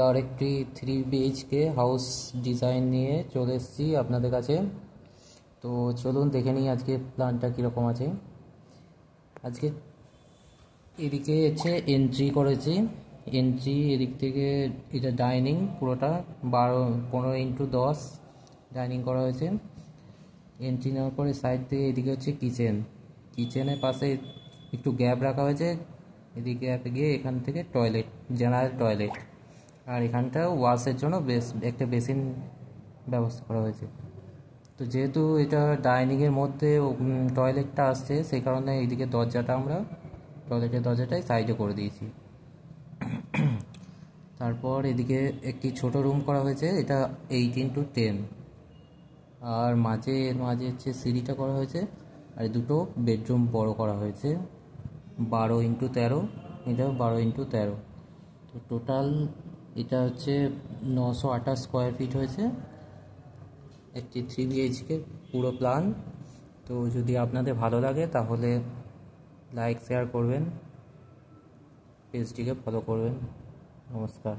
আরেকটি 3 BHK house design নিয়ে চলে এসেছি আপনাদের কাছে। তো চলুন দেখে নিই আজকে প্ল্যানটা কীরকম আছে। আজকে এদিকে হচ্ছে এন্ট্রি করেছি, এন্ট্রি এদিক থেকে এটা ডাইনিং পুরোটা 15x10 ডাইনিং করা হয়েছে। এন্ট্রি নেওয়ার পরে সাইড থেকে এদিকে হচ্ছে কিচেনের পাশে একটু গ্যাপ রাখা হয়েছে, এদিকে গিয়ে এখান থেকে টয়লেট, জেনারেল টয়লেট, আর এখানটা ওয়াশের জন্য একটা বেসিন ব্যবস্থা করা হয়েছে। তো যেহেতু এটা ডাইনিংয়ের মধ্যে টয়লেটটা আসছে, সেই কারণে এইদিকে টয়লেটের দরজাটাই সাইডে করে দিয়েছি। তারপর এদিকে একটি ছোট রুম করা হয়েছে, এটা 8x10, আর মাঝে হচ্ছে সিঁড়িটা করা হয়েছে, আর দুটো বেডরুম বড় করা হয়েছে 12x13, এটা 12x13। তো টোটাল এটা হচ্ছে 928 স্কোয়ার ফিট হয়েছে একটি 3 BHK পুরো প্ল্যান। তো যদি আপনাদের ভালো লাগে তাহলে লাইক শেয়ার করবেন, পেজটিকে ফলো করবেন। নমস্কার।